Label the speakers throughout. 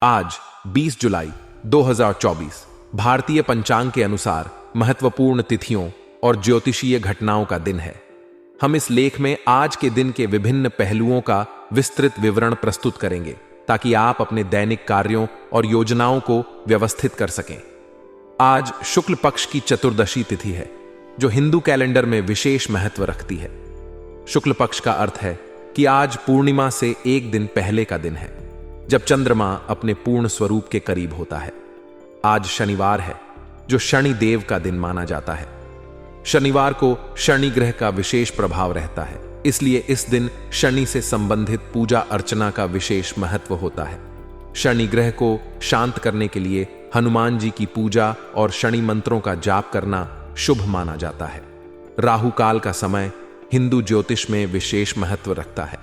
Speaker 1: आज 20 जुलाई 2024 भारतीय पंचांग के अनुसार महत्वपूर्ण तिथियों और ज्योतिषीय घटनाओं का दिन है। हम इस लेख में आज के दिन के विभिन्न पहलुओं का विस्तृत विवरण प्रस्तुत करेंगे ताकि आप अपने दैनिक कार्यों और योजनाओं को व्यवस्थित कर सकें। आज शुक्ल पक्ष की चतुर्दशी तिथि है जो हिंदू कैलेंडर में विशेष महत्व रखती है। शुक्ल पक्ष का अर्थ है कि आज पूर्णिमा से एक दिन पहले का दिन है जब चंद्रमा अपने पूर्ण स्वरूप के करीब होता है। आज शनिवार है जो शनि देव का दिन माना जाता है। शनिवार को शनि ग्रह का विशेष प्रभाव रहता है, इसलिए इस दिन शनि से संबंधित पूजा अर्चना का विशेष महत्व होता है। शनि ग्रह को शांत करने के लिए हनुमान जी की पूजा और शनि मंत्रों का जाप करना शुभ माना जाता है। राहु काल का समय हिंदू ज्योतिष में विशेष महत्व रखता है।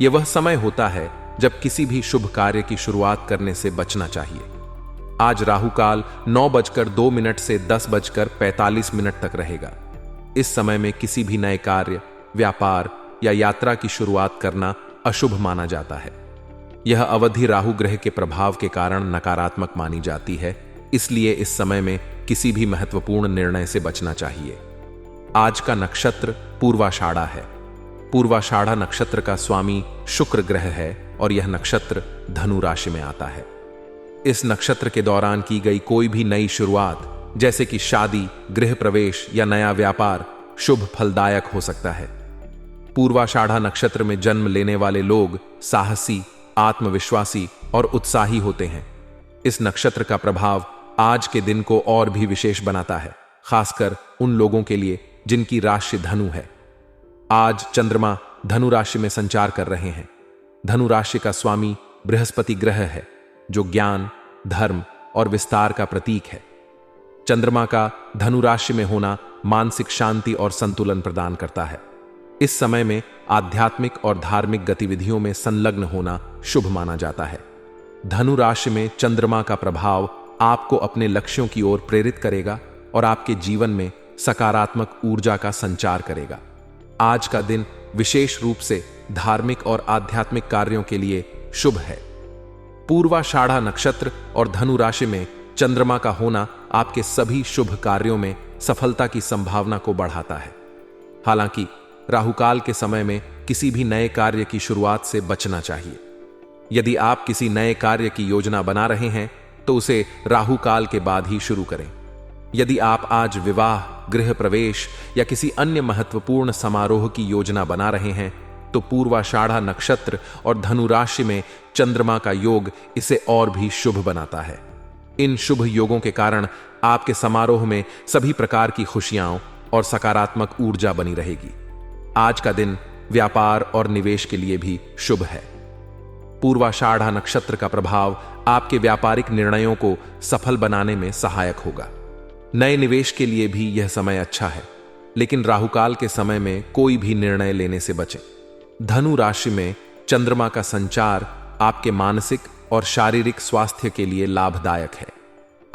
Speaker 1: यह वह समय होता है जब किसी भी शुभ कार्य की शुरुआत करने से बचना चाहिए। आज राहु काल 9:02 से 10:45 तक रहेगा। इस समय में किसी भी नए कार्य, व्यापार या यात्रा की शुरुआत करना अशुभ माना जाता है। यह अवधि राहु ग्रह के प्रभाव के कारण नकारात्मक मानी जाती है, इसलिए इस समय में किसी भी महत्वपूर्ण निर्णय से बचना चाहिए। आज का नक्षत्र पूर्वाषाढ़ा है। पूर्वाषाढ़ा नक्षत्र का स्वामी शुक्र ग्रह है और यह नक्षत्र धनु राशि में आता है। इस नक्षत्र के दौरान की गई कोई भी नई शुरुआत जैसे कि शादी, गृह प्रवेश या नया व्यापार शुभ फलदायक हो सकता है। पूर्वाषाढ़ा नक्षत्र में जन्म लेने वाले लोग साहसी, आत्मविश्वासी और उत्साही होते हैं। इस नक्षत्र का प्रभाव आज के दिन को और भी विशेष बनाता है, खासकर उन लोगों के लिए जिनकी राशि धनु है। आज चंद्रमा धनु राशि में संचार कर रहे हैं। धनु राशि का स्वामी बृहस्पति ग्रह है जो ज्ञान, धर्म और विस्तार का प्रतीक है। चंद्रमा का धनु राशि में होना मानसिक शांति और संतुलन प्रदान करता है। इस समय में आध्यात्मिक और धार्मिक गतिविधियों में संलग्न होना शुभ माना जाता है। धनु राशि में चंद्रमा का प्रभाव आपको अपने लक्ष्यों की ओर प्रेरित करेगा और आपके जीवन में सकारात्मक ऊर्जा का संचार करेगा। आज का दिन विशेष रूप से धार्मिक और आध्यात्मिक कार्यों के लिए शुभ है। पूर्वाषाढ़ा नक्षत्र और धनु राशि में चंद्रमा का होना आपके सभी शुभ कार्यों में सफलता की संभावना को बढ़ाता है। हालांकि राहुकाल के समय में किसी भी नए कार्य की शुरुआत से बचना चाहिए। यदि आप किसी नए कार्य की योजना बना रहे हैं तो उसे राहुकाल के बाद ही शुरू करें। यदि आप आज विवाह, गृह प्रवेश या किसी अन्य महत्वपूर्ण समारोह की योजना बना रहे हैं तो पूर्वाषाढ़ा नक्षत्र और धनु राशि में चंद्रमा का योग इसे और भी शुभ बनाता है। इन शुभ योगों के कारण आपके समारोह में सभी प्रकार की खुशियां और सकारात्मक ऊर्जा बनी रहेगी। आज का दिन व्यापार और निवेश के लिए भी शुभ है। पूर्वाषाढ़ा नक्षत्र का प्रभाव आपके व्यापारिक निर्णयों को सफल बनाने में सहायक होगा। नए निवेश के लिए भी यह समय अच्छा है, लेकिन राहुकाल के समय में कोई भी निर्णय लेने से बचें। धनु राशि में चंद्रमा का संचार आपके मानसिक और शारीरिक स्वास्थ्य के लिए लाभदायक है।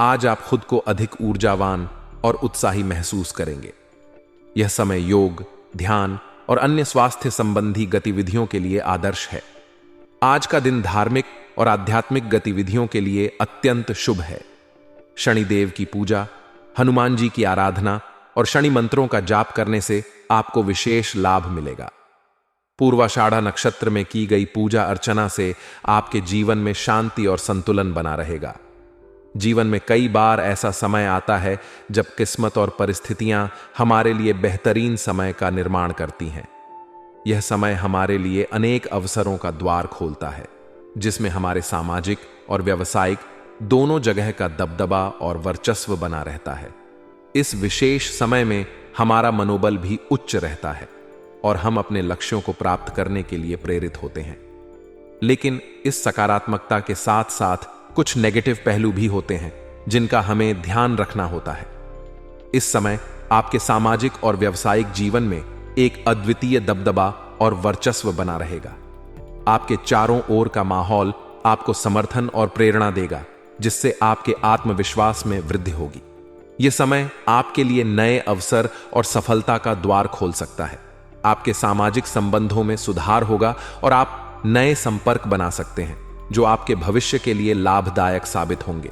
Speaker 1: आज आप खुद को अधिक ऊर्जावान और उत्साही महसूस करेंगे। यह समय योग, ध्यान और अन्य स्वास्थ्य संबंधी गतिविधियों के लिए आदर्श है। आज का दिन धार्मिक और आध्यात्मिक गतिविधियों के लिए अत्यंत शुभ है। शनिदेव की पूजा, हनुमान जी की आराधना और शनि मंत्रों का जाप करने से आपको विशेष लाभ मिलेगा। पूर्वाषाढ़ा नक्षत्र में की गई पूजा अर्चना से आपके जीवन में शांति और संतुलन बना रहेगा। जीवन में कई बार ऐसा समय आता है जब किस्मत और परिस्थितियां हमारे लिए बेहतरीन समय का निर्माण करती हैं। यह समय हमारे लिए अनेक अवसरों का द्वार खोलता है, जिसमें हमारे सामाजिक और व्यावसायिक दोनों जगह का दबदबा और वर्चस्व बना रहता है। इस विशेष समय में हमारा मनोबल भी उच्च रहता है और हम अपने लक्ष्यों को प्राप्त करने के लिए प्रेरित होते हैं। लेकिन इस सकारात्मकता के साथ साथ कुछ नेगेटिव पहलू भी होते हैं जिनका हमें ध्यान रखना होता है। इस समय आपके सामाजिक और व्यावसायिक जीवन में एक अद्वितीय दबदबा और वर्चस्व बना रहेगा। आपके चारों ओर का माहौल आपको समर्थन और प्रेरणा देगा, जिससे आपके आत्मविश्वास में वृद्धि होगी। यह समय आपके लिए नए अवसर और सफलता का द्वार खोल सकता है। आपके सामाजिक संबंधों में सुधार होगा और आप नए संपर्क बना सकते हैं। जो आपके भविष्य के लिए लाभदायक साबित होंगे।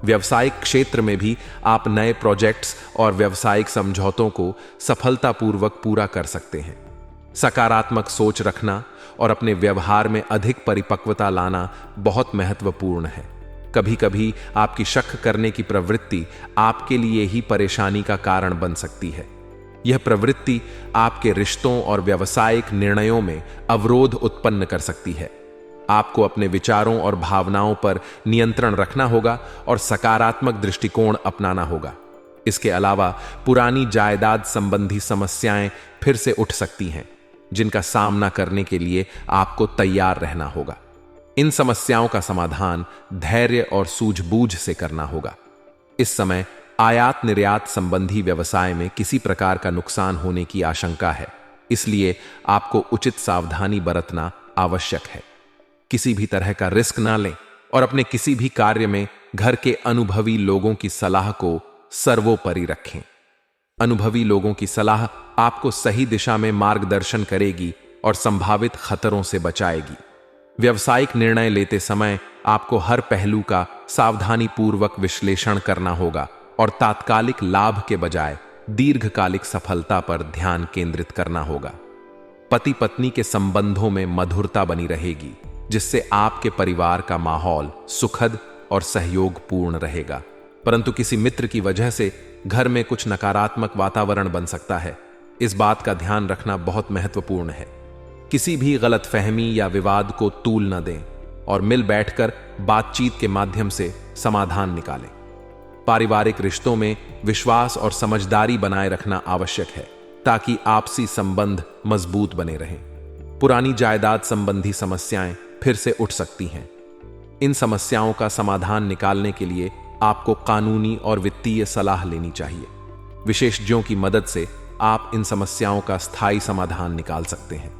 Speaker 1: व्यवसायिक क्षेत्र में भी आप नए प्रोजेक्ट्स और व्यावसायिक समझौतों को सफलतापूर्वक पूरा कर सकते हैं। सकारात्मक सोच रखना और अपने व्यवहार में अधिक परिपक्वता लाना बहुत महत्वपूर्ण है। कभी कभी आपकी शक करने की प्रवृत्ति आपके लिए ही परेशानी का कारण बन सकती है। यह प्रवृत्ति आपके रिश्तों और व्यावसायिक निर्णयों में अवरोध उत्पन्न कर सकती है। आपको अपने विचारों और भावनाओं पर नियंत्रण रखना होगा और सकारात्मक दृष्टिकोण अपनाना होगा। इसके अलावा पुरानी जायदाद संबंधी समस्याएं फिर से उठ सकती हैं, जिनका सामना करने के लिए आपको तैयार रहना होगा। इन समस्याओं का समाधान धैर्य और सूझबूझ से करना होगा। इस समय आयात निर्यात संबंधी व्यवसाय में किसी प्रकार का नुकसान होने की आशंका है, इसलिए आपको उचित सावधानी बरतना आवश्यक है। किसी भी तरह का रिस्क ना लें और अपने किसी भी कार्य में घर के अनुभवी लोगों की सलाह को सर्वोपरि रखें। अनुभवी लोगों की सलाह आपको सही दिशा में मार्गदर्शन करेगी और संभावित खतरों से बचाएगी। व्यावसायिक निर्णय लेते समय आपको हर पहलू का सावधानीपूर्वक विश्लेषण करना होगा और तात्कालिक लाभ के बजाय दीर्घकालिक सफलता पर ध्यान केंद्रित करना होगा। पति पत्नी के संबंधों में मधुरता बनी रहेगी, जिससे आपके परिवार का माहौल सुखद और सहयोगपूर्ण रहेगा। परंतु किसी मित्र की वजह से घर में कुछ नकारात्मक वातावरण बन सकता है। इस बात का ध्यान रखना बहुत महत्वपूर्ण है। किसी भी गलतफहमी या विवाद को तूल न दें और मिल बैठकर बातचीत के माध्यम से समाधान निकालें। पारिवारिक रिश्तों में विश्वास और समझदारी बनाए रखना आवश्यक है, ताकि आपसी संबंध मजबूत बने रहें। पुरानी जायदाद संबंधी समस्याएं फिर से उठ सकती हैं। इन समस्याओं का समाधान निकालने के लिए आपको कानूनी और वित्तीय सलाह लेनी चाहिए। विशेषज्ञों की मदद से आप इन समस्याओं का स्थायी समाधान निकाल सकते हैं।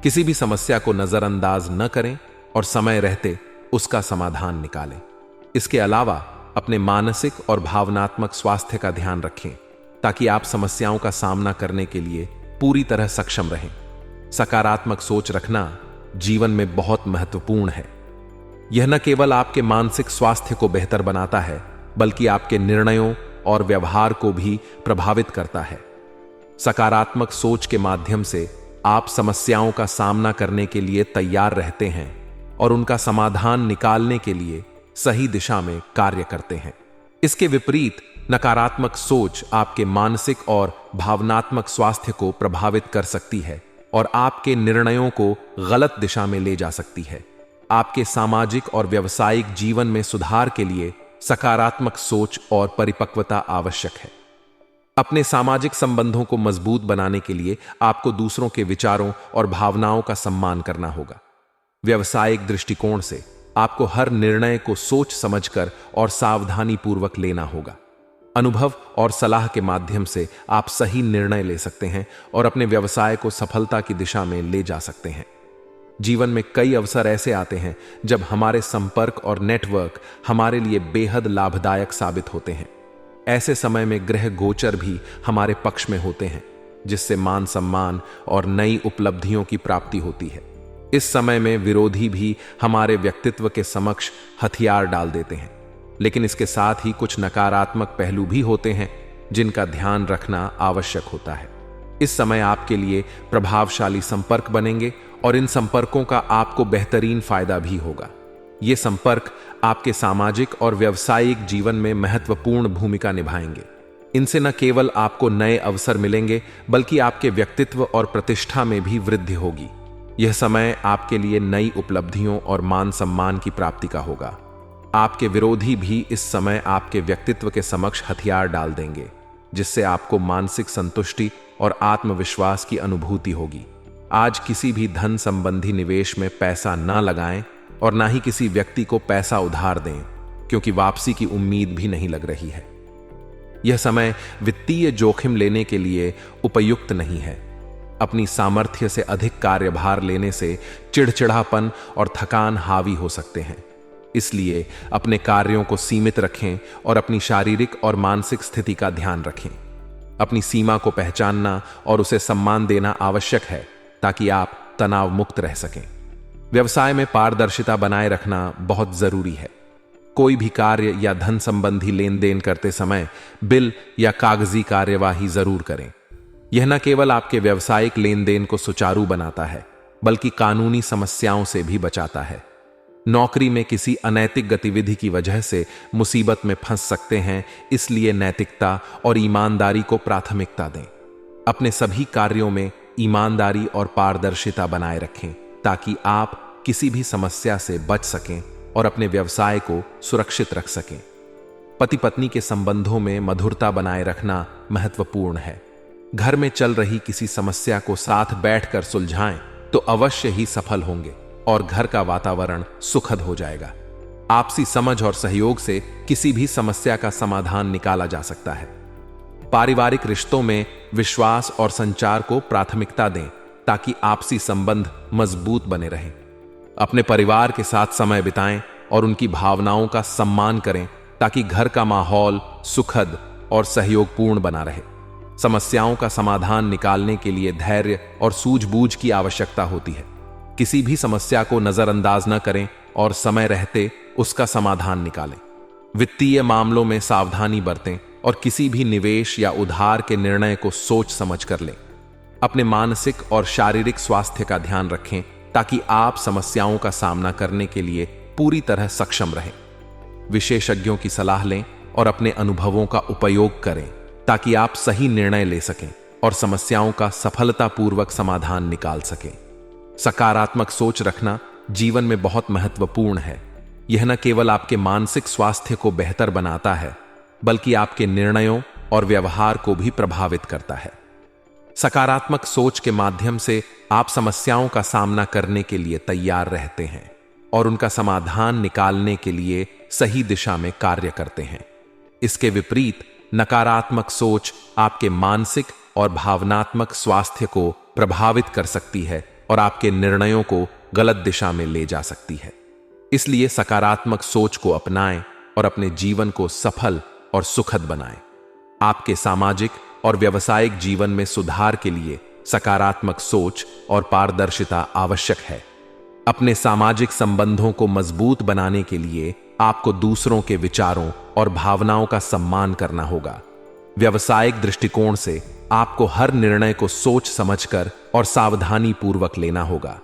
Speaker 1: किसी भी समस्या को नजरअंदाज न करें और समय रहते उसका समाधान निकालें। इसके अलावा अपने मानसिक और भावनात्मक स्वास्थ्य का ध्यान रखें, ताकि आप समस्याओं का सामना करने के लिए पूरी तरह सक्षम रहें। सकारात्मक सोच रखना जीवन में बहुत महत्वपूर्ण है। यह न केवल आपके मानसिक स्वास्थ्य को बेहतर बनाता है, बल्कि आपके निर्णयों और व्यवहार को भी प्रभावित करता है। सकारात्मक सोच के माध्यम से आप समस्याओं का सामना करने के लिए तैयार रहते हैं और उनका समाधान निकालने के लिए सही दिशा में कार्य करते हैं। इसके विपरीत नकारात्मक सोच आपके मानसिक और भावनात्मक स्वास्थ्य को प्रभावित कर सकती है और आपके निर्णयों को गलत दिशा में ले जा सकती है। आपके सामाजिक और व्यावसायिक जीवन में सुधार के लिए सकारात्मक सोच और परिपक्वता आवश्यक है। अपने सामाजिक संबंधों को मजबूत बनाने के लिए आपको दूसरों के विचारों और भावनाओं का सम्मान करना होगा। व्यावसायिक दृष्टिकोण से आपको हर निर्णय को सोच समझकर और सावधानीपूर्वक लेना होगा। अनुभव और सलाह के माध्यम से आप सही निर्णय ले सकते हैं और अपने व्यवसाय को सफलता की दिशा में ले जा सकते हैं। जीवन में कई अवसर ऐसे आते हैं जब हमारे संपर्क और नेटवर्क हमारे लिए बेहद लाभदायक साबित होते हैं। ऐसे समय में ग्रह गोचर भी हमारे पक्ष में होते हैं, जिससे मान सम्मान और नई उपलब्धियों की प्राप्ति होती है। इस समय में विरोधी भी हमारे व्यक्तित्व के समक्ष हथियार डाल देते हैं, लेकिन इसके साथ ही कुछ नकारात्मक पहलू भी होते हैं जिनका ध्यान रखना आवश्यक होता है। इस समय आपके लिए प्रभावशाली संपर्क बनेंगे और इन संपर्कों का आपको बेहतरीन फायदा भी होगा। ये संपर्क आपके सामाजिक और व्यावसायिक जीवन में महत्वपूर्ण भूमिका निभाएंगे। इनसे न केवल आपको नए अवसर मिलेंगे, बल्कि आपके व्यक्तित्व और प्रतिष्ठा में भी वृद्धि होगी। यह समय आपके लिए नई उपलब्धियों और मान सम्मान की प्राप्ति का होगा। आपके विरोधी भी इस समय आपके व्यक्तित्व के समक्ष हथियार डाल देंगे, जिससे आपको मानसिक संतुष्टि और आत्मविश्वास की अनुभूति होगी। आज किसी भी धन संबंधी निवेश में पैसा न लगाएं और ना ही किसी व्यक्ति को पैसा उधार दें, क्योंकि वापसी की उम्मीद भी नहीं लग रही है। यह समय वित्तीय जोखिम लेने के लिए उपयुक्त नहीं है। अपनी सामर्थ्य से अधिक कार्यभार लेने से चिड़चिड़ापन और थकान हावी हो सकते हैं। इसलिए अपने कार्यों को सीमित रखें और अपनी शारीरिक और मानसिक स्थिति का ध्यान रखें। अपनी सीमा को पहचानना और उसे सम्मान देना आवश्यक है, ताकि आप तनाव मुक्त रह सकें। व्यवसाय में पारदर्शिता बनाए रखना बहुत जरूरी है। कोई भी कार्य या धन संबंधी लेन देन करते समय बिल या कागजी कार्यवाही जरूर करें। यह न केवल आपके व्यावसायिक लेन देन को सुचारू बनाता है, बल्कि कानूनी समस्याओं से भी बचाता है। नौकरी में किसी अनैतिक गतिविधि की वजह से मुसीबत में फंस सकते हैं, इसलिए नैतिकता और ईमानदारी को प्राथमिकता दें। अपने सभी कार्यों में ईमानदारी और पारदर्शिता बनाए रखें, ताकि आप किसी भी समस्या से बच सकें और अपने व्यवसाय को सुरक्षित रख सकें। पति पत्नी के संबंधों में मधुरता बनाए रखना महत्वपूर्ण है। घर में चल रही किसी समस्या को साथ बैठकर सुलझाएं तो अवश्य ही सफल होंगे और घर का वातावरण सुखद हो जाएगा। आपसी समझ और सहयोग से किसी भी समस्या का समाधान निकाला जा सकता है। पारिवारिक रिश्तों में विश्वास और संचार को प्राथमिकता दें, ताकि आपसी संबंध मजबूत बने रहें। अपने परिवार के साथ समय बिताएं और उनकी भावनाओं का सम्मान करें, ताकि घर का माहौल सुखद और सहयोगपूर्ण बना रहे। समस्याओं का समाधान निकालने के लिए धैर्य और सूझबूझ की आवश्यकता होती है। किसी भी समस्या को नजरअंदाज न करें और समय रहते उसका समाधान निकालें। वित्तीय मामलों में सावधानी बरतें और किसी भी निवेश या उधार के निर्णय को सोच समझ कर लें। अपने मानसिक और शारीरिक स्वास्थ्य का ध्यान रखें, ताकि आप समस्याओं का सामना करने के लिए पूरी तरह सक्षम रहें। विशेषज्ञों की सलाह लें और अपने अनुभवों का उपयोग करें, ताकि आप सही निर्णय ले सकें और समस्याओं का सफलतापूर्वक समाधान निकाल सकें। सकारात्मक सोच रखना जीवन में बहुत महत्वपूर्ण है। यह न केवल आपके मानसिक स्वास्थ्य को बेहतर बनाता है, बल्कि आपके निर्णयों और व्यवहार को भी प्रभावित करता है। सकारात्मक सोच के माध्यम से आप समस्याओं का सामना करने के लिए तैयार रहते हैं और उनका समाधान निकालने के लिए सही दिशा में कार्य करते हैं। इसके विपरीत नकारात्मक सोच आपके मानसिक और भावनात्मक स्वास्थ्य को प्रभावित कर सकती है और आपके निर्णयों को गलत दिशा में ले जा सकती है। इसलिए सकारात्मक सोच को अपनाएं और अपने जीवन को सफल और सुखद बनाएं। आपके सामाजिक और व्यावसायिक जीवन में सुधार के लिए सकारात्मक सोच और पारदर्शिता आवश्यक है। अपने सामाजिक संबंधों को मजबूत बनाने के लिए आपको दूसरों के विचारों और भावनाओं का सम्मान करना होगा। व्यावसायिक दृष्टिकोण से आपको हर निर्णय को सोच समझकर और सावधानी पूर्वक लेना होगा।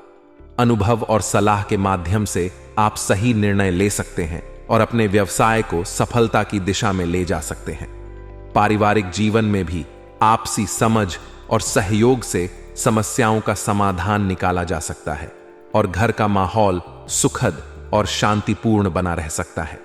Speaker 1: अनुभव और सलाह के माध्यम से आप सही निर्णय ले सकते हैं और अपने व्यवसाय को सफलता की दिशा में ले जा सकते हैं। पारिवारिक जीवन में भी आपसी समझ और सहयोग से समस्याओं का समाधान निकाला जा सकता है और घर का माहौल सुखद और शांतिपूर्ण बना रह सकता है।